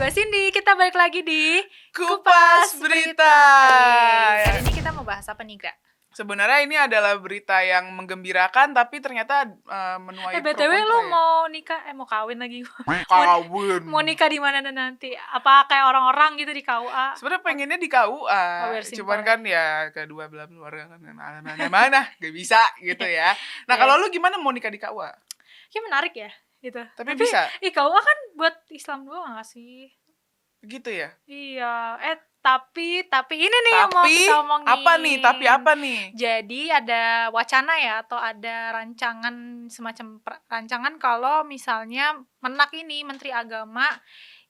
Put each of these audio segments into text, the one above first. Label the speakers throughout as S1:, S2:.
S1: gue Cindy, kita balik lagi di
S2: Kupas Berita.
S1: Hari ini kita mau bahas apa nih, Gra?
S2: Sebenarnya ini adalah berita yang menggembirakan, tapi ternyata menuai pro
S1: BTW
S2: kontra
S1: lu
S2: ya.
S1: mau nikah, mau kawin lagi?
S2: Kawin.
S1: Mau nikah di mana nanti? Apa kayak orang-orang gitu di KUA?
S2: Sebenarnya pengennya di KUA, cuman kan ya kedua belah keluarga kan mana gak bisa gitu ya. Nah kalau lu gimana mau nikah di KUA?
S1: Ya menarik ya gitu.
S2: Tapi bisa.
S1: KUA kan buat Islam doang gak sih?
S2: Gitu ya?
S1: Iya. Tapi ini nih yang mau kita omongin.
S2: Apa nih?
S1: Jadi ada wacana ya, atau ada rancangan, semacam rancangan kalau misalnya Menteri Agama,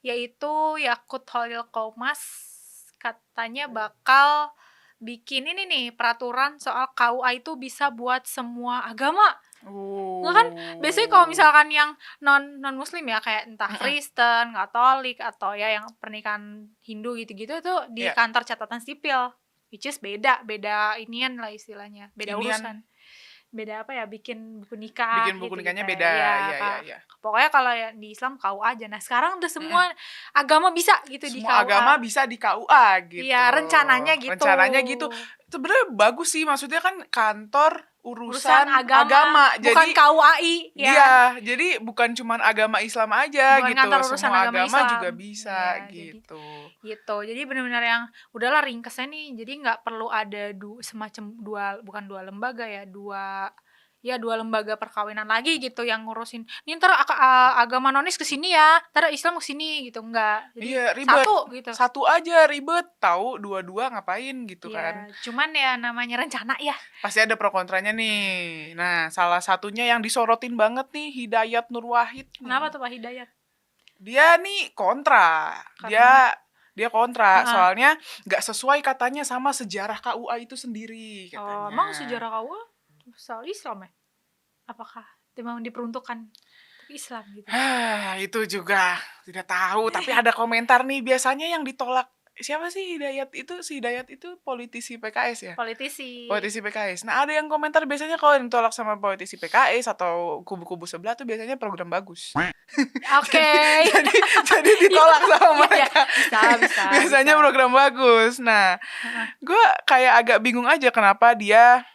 S1: yaitu Yakut Khalil Qomas, katanya bakal bikin ini nih, peraturan soal KUA itu bisa buat semua agama. Nggak kan, biasanya kalau misalkan yang non muslim ya, kayak entah Kristen, Katolik, atau ya yang pernikahan Hindu gitu-gitu tuh di kantor catatan sipil, which is beda inian lah istilahnya, beda urusan, beda apa ya, bikin buku nikah.
S2: Bikin buku nikahnya
S1: gitu,
S2: beda.
S1: Ya. Pokoknya kalau ya di Islam KUA aja. Nah sekarang udah semua agama bisa gitu di KUA.
S2: Semua agama bisa di KUA gitu.
S1: Iya, rencananya gitu.
S2: Sebenarnya bagus sih, maksudnya kan kantor urusan agama.
S1: Bukan
S2: Jadi
S1: KUAI ya.
S2: Iya, jadi bukan cuman agama Islam aja
S1: bukan
S2: gitu.
S1: Kantor urusan
S2: semua
S1: agama
S2: agama
S1: Islam
S2: juga bisa
S1: ya,
S2: gitu.
S1: Jadi benar-benar yang udahlah ringkesnya nih. Jadi nggak perlu ada semacam dua lembaga ya, dua lembaga perkawinan lagi gitu yang ngurusin. Ini ntar agama nonis kesini ya, ntar Islam kesini gitu, enggak. Jadi
S2: ribet.
S1: satu gitu.
S2: Satu aja ribet, tahu dua-dua ngapain gitu kan.
S1: Cuman ya namanya rencana ya. Pasti
S2: ada pro kontranya nih. Nah, salah satunya yang disorotin banget nih, Hidayat Nur Wahid.
S1: Kenapa tuh Pak Hidayat?
S2: Dia nih kontra. Dia kontra, soalnya nggak sesuai katanya sama sejarah KUA itu sendiri katanya.
S1: Emang sejarah KUA soal Islam ya? Apakah memang diperuntukkan untuk Islam gitu?
S2: Itu juga tidak tahu, tapi ada komentar nih, biasanya yang ditolak siapa sih Hidayat itu? Si Hidayat itu politisi PKS ya? Politisi PKS. Nah, ada yang komentar biasanya kalau yang ditolak sama politisi PKS atau kubu-kubu sebelah tuh biasanya program bagus.
S1: Oke.
S2: Jadi ditolak sama mereka.
S1: Bisa.
S2: Biasanya program bagus. Nah, gue kayak agak bingung aja kenapa dia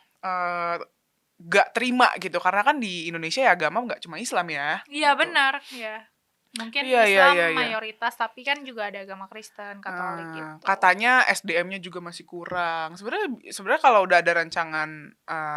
S2: gak terima gitu, karena kan di Indonesia ya agama gak cuma Islam ya.
S1: Iya gitu. Benar ya. Mungkin Islam mayoritas, tapi kan juga ada agama Kristen, Katolik gitu.
S2: Katanya SDM-nya juga masih kurang. Sebenarnya kalau udah ada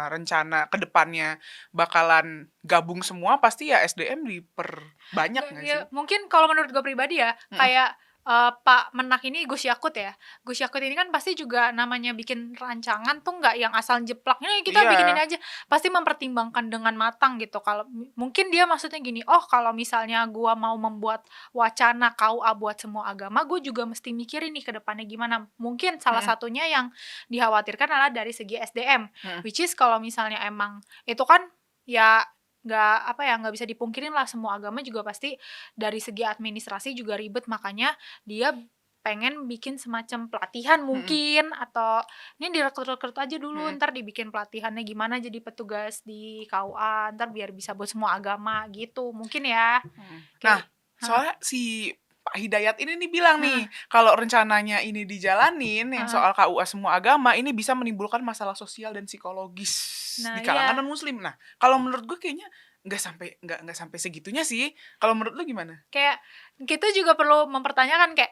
S2: rencana ke depannya bakalan gabung semua, pasti ya SDM diperbanyak nggak sih?
S1: Mungkin kalau menurut gue pribadi ya, kayak Pak Menak ini Gus Yakut ya. Gus Yakut ini kan pasti juga namanya bikin rancangan tuh nggak yang asal jeplak. Ini kita bikin ini aja. Pasti mempertimbangkan dengan matang gitu. Kalau mungkin dia maksudnya gini, kalau misalnya gua mau membuat wacana KUA buat semua agama, gue juga mesti mikirin nih ke depannya gimana. Mungkin salah satunya yang dikhawatirkan adalah dari segi SDM. Which is kalau misalnya emang itu kan ya nggak bisa dipungkirin lah, semua agama juga pasti dari segi administrasi juga ribet, makanya dia pengen bikin semacam pelatihan mungkin, atau ini direkrut aja dulu, ntar dibikin pelatihannya gimana jadi petugas di KUA, ntar biar bisa buat semua agama gitu mungkin ya.
S2: Nah, soalnya si Pak Hidayat ini nih bilang nih, kalau rencananya ini dijalanin yang soal KUA semua agama, ini bisa menimbulkan masalah sosial dan psikologis di kalangan non-muslim. Nah, kalau menurut gue kayaknya nggak sampai segitunya sih. Kalau menurut lu gimana? Kayak
S1: kita juga perlu mempertanyakan kayak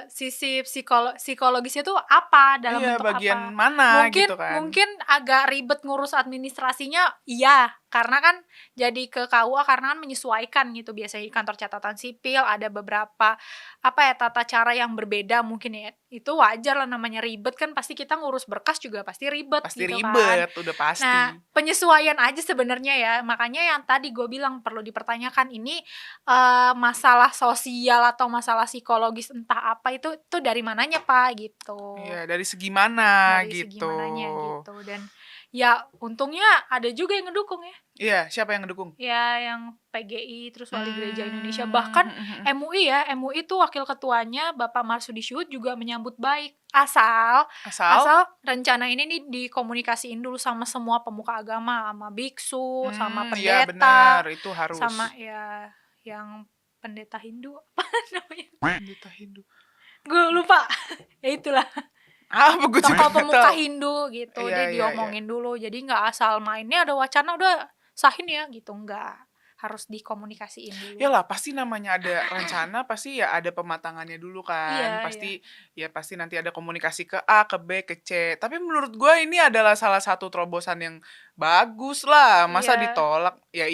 S1: sisi psikologisnya tuh apa, dalam bentuk
S2: bagian
S1: apa.
S2: Mana gitu kan.
S1: Mungkin agak ribet ngurus administrasinya, karena kan jadi ke KUA karena kan menyesuaikan gitu. Biasanya di kantor catatan sipil ada beberapa tata cara yang berbeda mungkin ya. Itu wajar lah, namanya ribet kan, pasti kita ngurus berkas juga pasti ribet gitu kan.
S2: Udah pasti.
S1: Nah, penyesuaian aja sebenarnya ya. Makanya yang tadi gue bilang perlu dipertanyakan ini masalah sosial atau masalah psikologis entah apa itu dari mananya Pak gitu.
S2: Iya, dari segi mana gitu.
S1: Segi mananya gitu. Dan ya untungnya ada juga yang ngedukung ya.
S2: Iya, siapa yang ngedukung?
S1: Ya yang PGI, terus Wali Gereja Indonesia, bahkan MUI tuh wakil ketuanya Bapak Marsudi Syuhud juga menyambut baik. Asal rencana ini nih dikomunikasiin dulu sama semua pemuka agama, sama biksu, sama pendeta,
S2: benar, itu harus.
S1: sama ya yang pendeta Hindu apa namanya?
S2: Pendeta Hindu.
S1: Gue lupa. Ya itulah.
S2: Apa gue juga
S1: Tokoh
S2: nggak
S1: pemuka
S2: tahu.
S1: Hindu gitu.
S2: Iya,
S1: Dia
S2: iya,
S1: diomongin dulu. Jadi nggak asal mainnya ada wacana udah sahin ya gitu, nggak. Harus dikomunikasiin dulu.
S2: Yalah, pasti namanya ada rencana, pasti ya ada pematangannya dulu kan.
S1: Iya, iya.
S2: Pasti nanti ada komunikasi ke A, ke B, ke C. Tapi menurut gue ini adalah salah satu terobosan yang bagus lah. Masa
S1: Iya.
S2: ditolak? Ya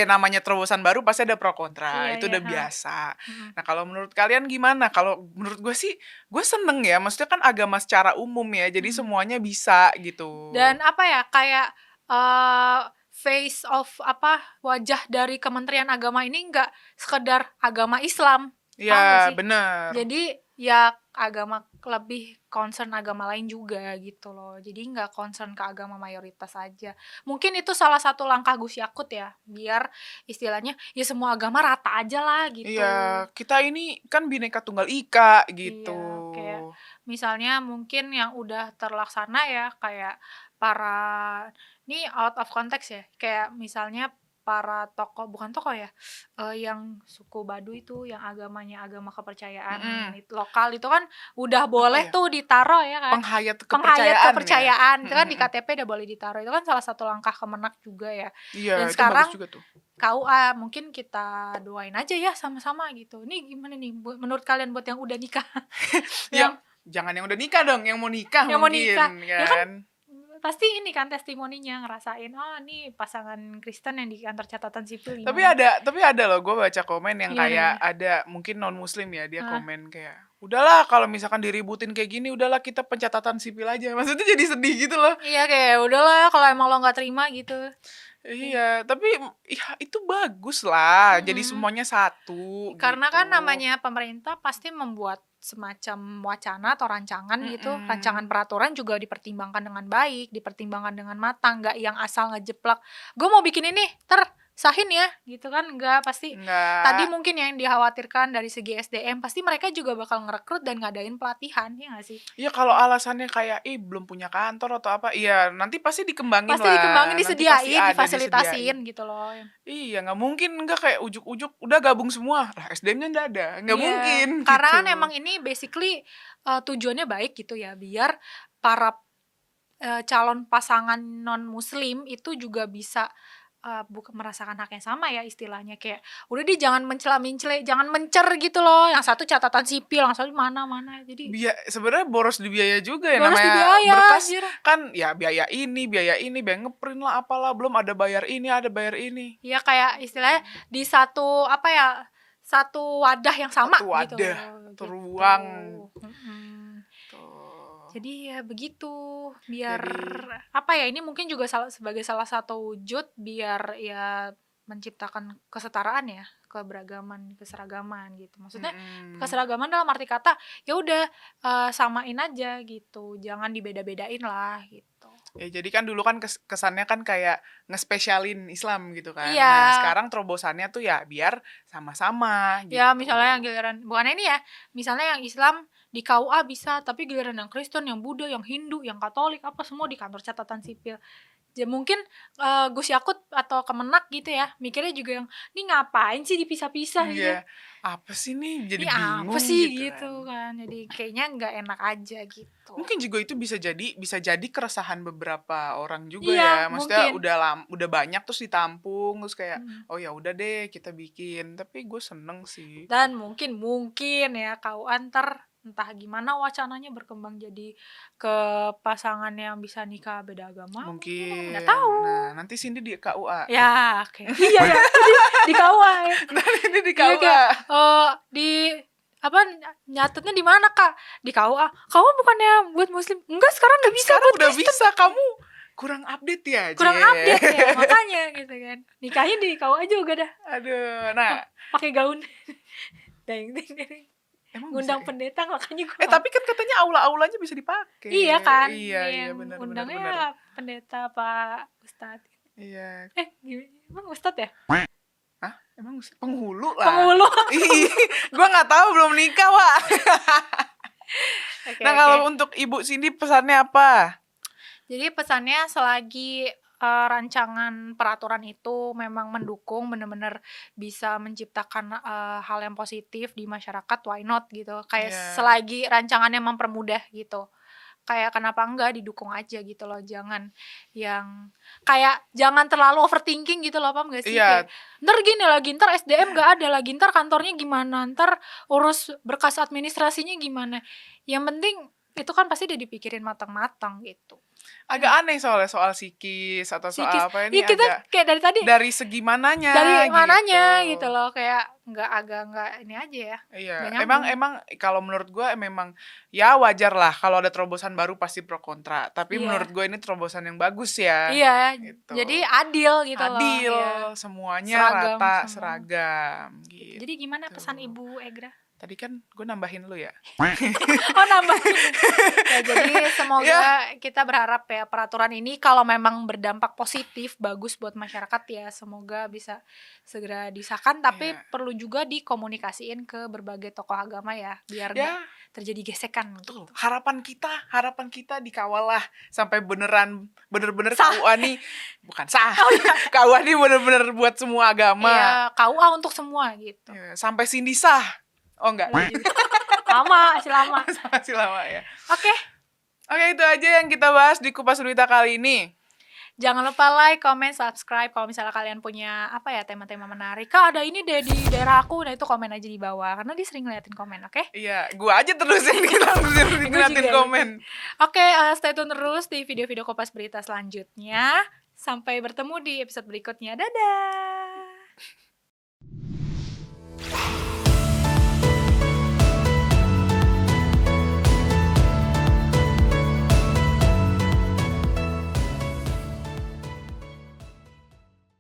S2: namanya terobosan baru pasti ada pro kontra.
S1: Iya,
S2: Itu
S1: iya,
S2: udah
S1: ha.
S2: biasa.
S1: Mm-mm.
S2: Nah, kalau menurut kalian gimana? Kalau menurut gue sih, gue seneng ya. Maksudnya kan agama secara umum ya. Jadi
S1: Mm.
S2: semuanya bisa gitu.
S1: Dan apa ya, kayak face of wajah dari Kementerian Agama ini nggak sekedar agama Islam, paham nggak
S2: Iya,
S1: sih?
S2: bener.
S1: Jadi ya agama lebih concern agama lain juga gitu loh. Jadi nggak concern ke agama mayoritas aja. Mungkin itu salah satu langkah Gus Yakut ya, biar istilahnya ya semua agama rata aja lah gitu.
S2: Iya, kita ini kan Bhinneka Tunggal Ika gitu.
S1: Iya, kayak misalnya mungkin yang udah terlaksana ya, kayak para, ini out of context ya, kayak misalnya para tokoh, bukan tokoh ya, yang suku Baduy itu, yang agamanya agama kepercayaan lokal itu kan udah boleh
S2: ya?
S1: tuh ditaro ya kan,
S2: Penghayat
S1: penghayat
S2: kepercayaan ya?
S1: itu kan di KTP udah boleh ditaro, itu kan salah satu langkah Kemenak juga ya.
S2: Iya,
S1: Dan
S2: itu
S1: sekarang
S2: bagus juga tuh.
S1: KUA mungkin kita doain aja ya sama-sama gitu. Ini gimana nih menurut kalian buat yang udah nikah?
S2: Ya, jangan yang udah nikah dong, yang mau nikah
S1: Yang mau
S2: mungkin
S1: nikah. Ya kan
S2: kan.
S1: pasti ini kan testimoninya, ngerasain nih pasangan Kristen yang di kantor catatan sipil
S2: Tapi
S1: gimana.
S2: ada loh, gue baca komen yang kayak
S1: Gimana?
S2: ada mungkin non muslim ya, dia
S1: Hah?
S2: komen kayak udahlah kalau misalkan diributin kayak gini, udahlah kita pencatatan sipil aja. Maksudnya jadi sedih gitu loh.
S1: Iya, kayak udahlah kalau emang lo nggak terima gitu.
S2: Iya, tapi ya itu bagus lah. Jadi
S1: Mm-mm.
S2: semuanya satu
S1: Karena
S2: gitu.
S1: kan namanya pemerintah pasti membuat semacam wacana atau rancangan gitu, rancangan peraturan juga dipertimbangkan dengan baik, dipertimbangkan dengan matang, nggak yang asal ngejeplak. Gue mau bikin ini, sahin ya, gitu kan, nggak pasti.
S2: Enggak.
S1: Tadi mungkin yang dikhawatirkan dari segi SDM, pasti mereka juga bakal ngerekrut dan ngadain pelatihan, ya nggak sih?
S2: Iya, kalau alasannya kayak belum punya kantor atau apa, iya nanti pasti dikembangin
S1: Pasti
S2: lah.
S1: dikembangin,
S2: Nanti pasti
S1: disediain,
S2: ada
S1: difasilitasin
S2: disediain.
S1: gitu loh.
S2: Iya, nggak mungkin nggak kayak ujuk-ujuk udah gabung semua. Lah SDM-nya nggak ada, nggak
S1: Iya,
S2: mungkin
S1: karena
S2: gitu.
S1: kan emang ini basically tujuannya baik gitu ya, biar para calon pasangan non muslim itu juga bisa bukan merasakan hak yang sama ya, istilahnya kayak udah deh jangan mencela-mencela, jangan mencer gitu loh, yang satu catatan sipil, yang satu mana jadi
S2: Sebenarnya boros di biaya juga ya,
S1: boros di
S2: namanya
S1: biaya
S2: berkas
S1: anjir.
S2: kan ya biaya ini, biaya ngeprint lah apalah, belum ada bayar ini, ada bayar ini.
S1: Ya kayak istilahnya di satu satu wadah yang sama
S2: Satu wadah,
S1: gitu.
S2: teruang.
S1: Jadi ya begitu, biar ini mungkin juga sebagai salah satu wujud biar ya menciptakan kesetaraan ya, keseragaman gitu. Maksudnya keseragaman dalam arti kata ya udah samain aja gitu, jangan dibeda-bedain lah gitu.
S2: Ya jadi kan dulu kan kesannya kan kayak ngespesialin Islam gitu kan.
S1: Iya.
S2: Nah sekarang terobosannya tuh ya biar sama-sama gitu.
S1: Ya misalnya yang giliran, bukan ini ya, misalnya yang Islam di KUA bisa, tapi giliran yang Kristen, yang Buddha, yang Hindu, yang Katolik, apa semua di kantor catatan sipil. Ya mungkin Gus Yakut atau Kemenak gitu ya, mikirnya juga yang, ini ngapain sih dipisah-pisah
S2: Iya.
S1: ya?
S2: Apa sih nih, jadi
S1: Ini
S2: bingung
S1: apa sih
S2: gitu
S1: kan. Jadi kayaknya nggak enak aja gitu.
S2: Mungkin juga itu bisa jadi keresahan beberapa orang juga
S1: Iya,
S2: ya. Maksudnya
S1: mungkin.
S2: udah banyak terus ditampung terus kayak oh ya udah deh kita bikin. Tapi gue seneng sih.
S1: Dan mungkin ya KUA entah gimana wacananya berkembang jadi ke pasangan yang bisa nikah beda agama.
S2: Mungkin.
S1: Nggak tahu.
S2: Nah, nanti Cindy di KUA.
S1: Ya, oke. Iya ya. Di KUA ya.
S2: Nanti di
S1: Iya,
S2: KUA.
S1: kayak, di nyatetnya di mana Kak? Di KUA. KUA bukannya buat muslim? Enggak, sekarang udah bisa.
S2: Sekarang
S1: buat
S2: udah
S1: Kristen.
S2: bisa. Kamu kurang update ya,
S1: Kurang
S2: Cie.
S1: update ya, makanya gitu kan. Nikahnya di KUA juga dah.
S2: Aduh, nah.
S1: Pakai gaun. Deng.
S2: Emang
S1: Ngundang
S2: bisa,
S1: pendeta, makanya gue
S2: tapi kan katanya aula-aulanya bisa dipakai.
S1: iya kan.
S2: Iya, benar.
S1: Undangnya pendeta Pak Ustadz.
S2: Iya.
S1: Emang Ustadz ya?
S2: Hah? Emang penghulu lah.
S1: Penghulu.
S2: Gue nggak tahu, belum nikah, Wak.
S1: Okay,
S2: nah, kalau untuk Ibu Cindy pesannya apa?
S1: Jadi pesannya selagi rancangan peraturan itu memang mendukung, bener-bener bisa menciptakan, hal yang positif di masyarakat, why not gitu. Kayak
S2: Iya.
S1: selagi rancangannya mempermudah gitu. Kayak kenapa enggak didukung aja gitu loh, jangan yang kayak jangan terlalu overthinking gitu loh, paham gak sih? Kayak,
S2: Iya.
S1: "Entar gini lagi, entar SDM nggak ada lagi, entar kantornya gimana, entar urus berkas administrasinya gimana." Yang penting itu kan pasti udah dipikirin matang-matang gitu.
S2: Agak aneh soalnya soal psikis atau
S1: Psikis,
S2: soal apa ini
S1: ya kita
S2: agak
S1: kayak dari tadi
S2: dari segi mananya
S1: dari
S2: gitu.
S1: mananya gitu loh, kayak nggak ini aja ya,
S2: Iya,
S1: nggak
S2: emang
S1: nyambung.
S2: emang kalau menurut gue memang ya wajar lah kalau ada terobosan baru pasti pro kontra. Tapi menurut
S1: Iya.
S2: gue ini terobosan yang bagus ya,
S1: Iya, jadi
S2: gitu.
S1: adil gitu loh,
S2: Adil,
S1: iya.
S2: semuanya
S1: Seragam
S2: rata,
S1: semua,
S2: seragam,
S1: gitu. Jadi gimana
S2: gitu.
S1: pesan Ibu Egra?
S2: Tadi kan gue nambahin lu ya.
S1: Oh, nambahin nih. Ya jadi
S2: Ya,
S1: semoga kita berharap ya peraturan ini kalau memang berdampak positif, bagus buat masyarakat ya semoga bisa segera disahkan, tapi
S2: iya.
S1: perlu juga dikomunikasiin ke berbagai tokoh agama ya, biar nggak
S2: Ya,
S1: terjadi gesekan
S2: betul.
S1: gitu.
S2: Harapan kita dikawal lah sampai bener-bener
S1: Sah.
S2: KUA nih bukan sah.
S1: Oh iya,
S2: KUA nih bener-bener buat semua agama.
S1: iya KUA untuk semua gitu.
S2: Ya, sampai Cindy sah. Oh enggak.
S1: Lagi lama, masih lama.
S2: Masih lama ya.
S1: Oke,
S2: Oke, itu aja yang kita bahas di Kupas Berita kali ini.
S1: jangan lupa like, comment, subscribe kalau misalnya kalian punya apa ya tema-tema menarik. Kak, ada ini deh di daerah aku, nah itu komen aja di bawah karena dia sering ngeliatin komen, oke?
S2: Iya, gua aja terus yang ngeliatin
S1: juga,
S2: komen.
S1: Oke, stay tune terus di video-video Kompas Berita selanjutnya. Sampai bertemu di episode berikutnya. Dadah.